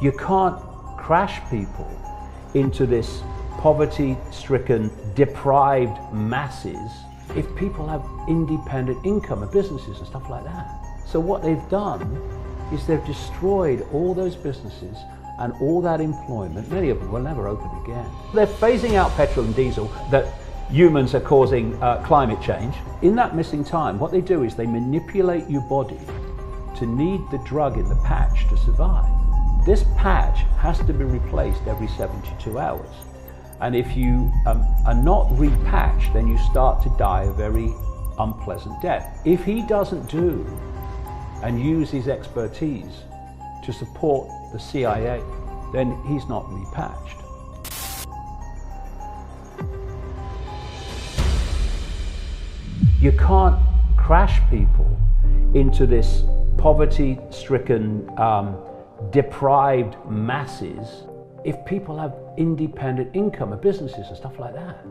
You can't crash people into this poverty-stricken, deprived masses if people have independent income and businesses and stuff like that. So what they've done is they've destroyed all those businesses and all that employment. Many of them will never open again. They're phasing out petrol and diesel that humans are causing climate change. In that missing time, what they do is they manipulate your body to need the drug in the patch to survive. This patch has to be replaced every 72 hours. And if you are not repatched, then you start to die a very unpleasant death. If he doesn't do and use his expertise to support the CIA, then he's not repatched. You can't crash people into this poverty-stricken, deprived masses if people have independent income and businesses and stuff like that.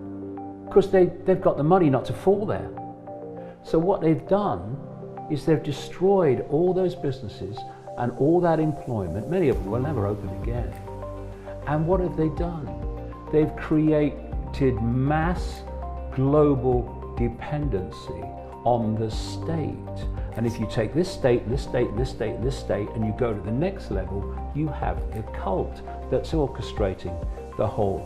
Because they've got the money not to fall there. So what they've done is they've destroyed all those businesses and all that employment. Many of them will never open again. And what have they done? They've created mass global dependency on the state. And if you take this state, this state, this state, this state, and you go to the next level, you have the cult that's orchestrating the whole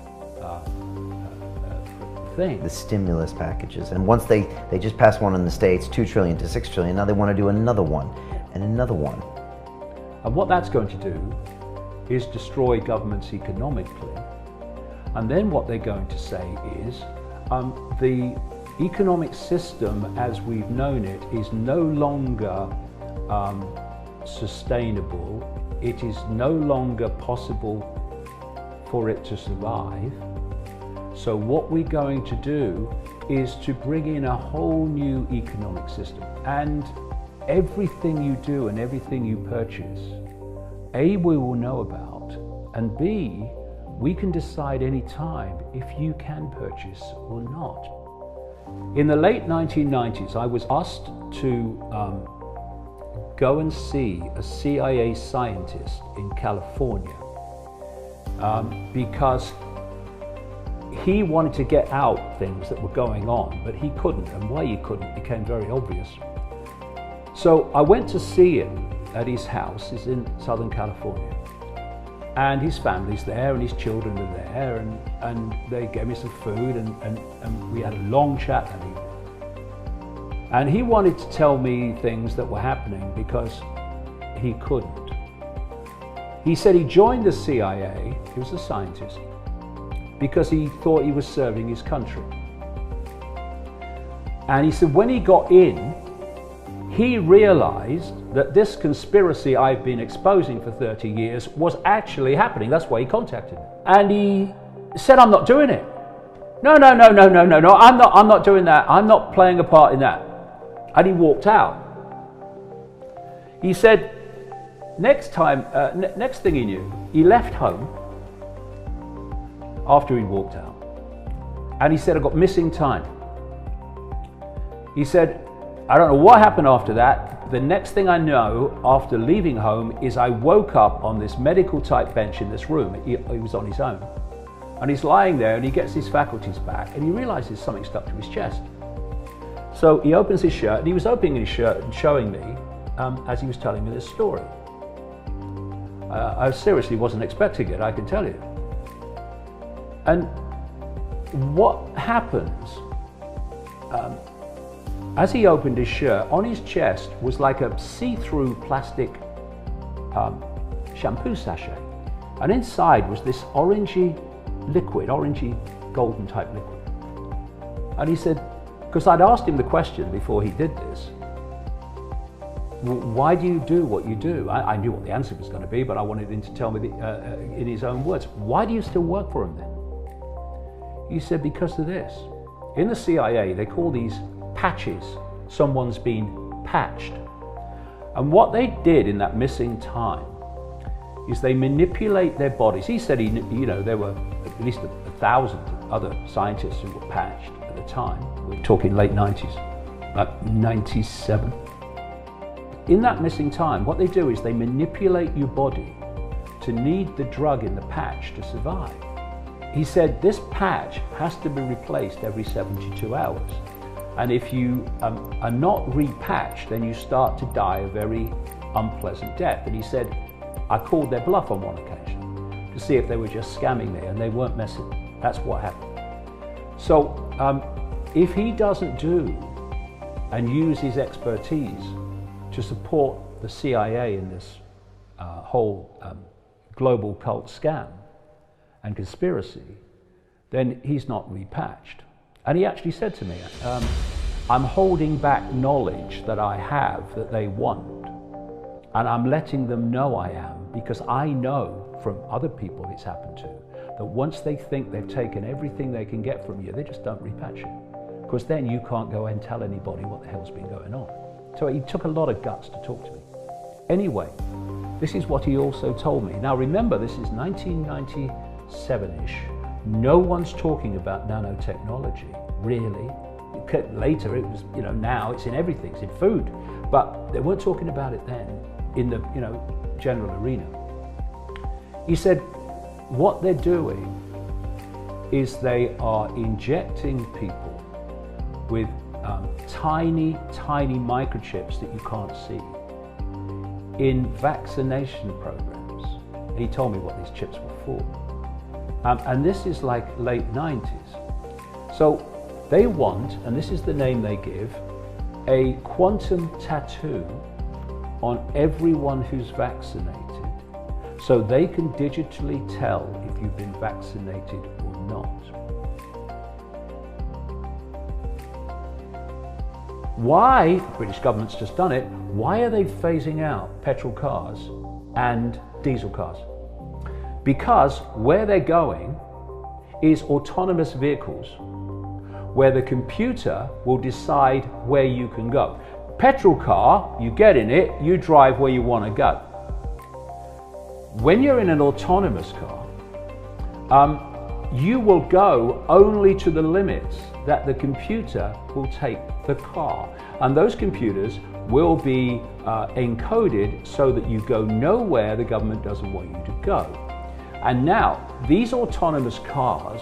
thing. The stimulus packages. And once they just passed one in the States, 2 trillion to 6 trillion, now they want to do another one and another one. And what that's going to do is destroy governments economically. And then what they're going to say is the economic system as we've known it is no longer sustainable. It is no longer possible for it to survive. So what we're going to do is to bring in a whole new economic system. And everything you do and everything you purchase, A, we will know about, and B, we can decide any time if you can purchase or not. In the late 1990s, I was asked to go and see a CIA scientist in California because he wanted to get out things that were going on, but he couldn't, and why he couldn't became very obvious. So I went to see him at his house. He's in Southern California. And his family's there, and his children are there, and they gave me some food, and we had a long chat that evening. And he wanted to tell me things that were happening because he couldn't. He said he joined the CIA, he was a scientist, because he thought he was serving his country. And he said when he got in, he realized that this conspiracy I've been exposing for 30 years was actually happening. That's why he contacted me. And he said, I'm not doing it. No, I'm not doing that. I'm not playing a part in that. And he walked out. He said, next thing he knew, he left home after he walked out. And he said, I got missing time. He said, I don't know what happened after that. The next thing I know after leaving home is I woke up on this medical type bench in this room. He was on his own. And he's lying there and he gets his faculties back and he realizes something stuck to his chest. So he opens his shirt, and he was opening his shirt and showing me as he was telling me this story. I seriously wasn't expecting it, I can tell you. And what happens, as he opened his shirt, on his chest was like a see-through plastic shampoo sachet. And inside was this orangey liquid, orangey golden type liquid. And he said, because I'd asked him the question before he did this, why do you do what you do? I knew what the answer was going to be, but I wanted him to tell me in his own words. Why do you still work for him then? He said, because of this. In the CIA, they call these patches. Someone's been patched. And what they did in that missing time is they manipulate their bodies. He said, there were at least 1,000 other scientists who were patched at the time. We're talking late 90s, like 97. In that missing time, what they do is they manipulate your body to need the drug in the patch to survive. He said this patch has to be replaced every 72 hours. And if you are not repatched, then you start to die a very unpleasant death. And he said, I called their bluff on one occasion to see if they were just scamming me, and they weren't messing. That's what happened. So if he doesn't do and use his expertise to support the CIA in this whole global cult scam and conspiracy, then he's not repatched. And he actually said to me, I'm holding back knowledge that I have that they want, and I'm letting them know I am, because I know from other people it's happened to, that once they think they've taken everything they can get from you, they just don't repatch you, because then you can't go and tell anybody what the hell's been going on. So he took a lot of guts to talk to me. Anyway, this is what he also told me. Now remember, this is 1997-ish. No one's talking about nanotechnology, really. Later it was, now it's in everything, it's in food. But they weren't talking about it then in the, general arena. He said, what they're doing is they are injecting people with tiny, tiny microchips that you can't see in vaccination programs. He told me what these chips were for. And this is like late 90s. So they want, and this is the name they give, a quantum tattoo on everyone who's vaccinated, so they can digitally tell if you've been vaccinated or not. Why, the British government's just done it, why are they phasing out petrol cars and diesel cars? Because where they're going is autonomous vehicles, where the computer will decide where you can go. Petrol car, you get in it, you drive where you want to go. When you're in an autonomous car, you will go only to the limits that the computer will take the car. And those computers will be encoded so that you go nowhere the government doesn't want you to go. And now, these autonomous cars,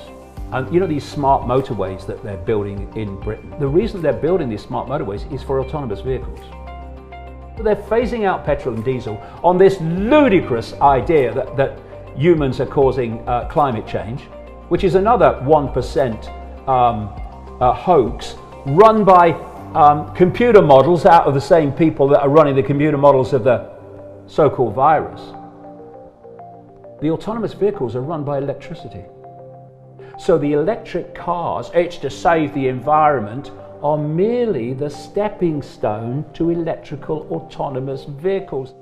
and these smart motorways that they're building in Britain, the reason they're building these smart motorways is for autonomous vehicles. They're phasing out petrol and diesel on this ludicrous idea that humans are causing climate change, which is another 1% hoax run by computer models out of the same people that are running the computer models of the so-called virus. The autonomous vehicles are run by electricity. So the electric cars, it's to save the environment, are merely the stepping stone to electrical autonomous vehicles.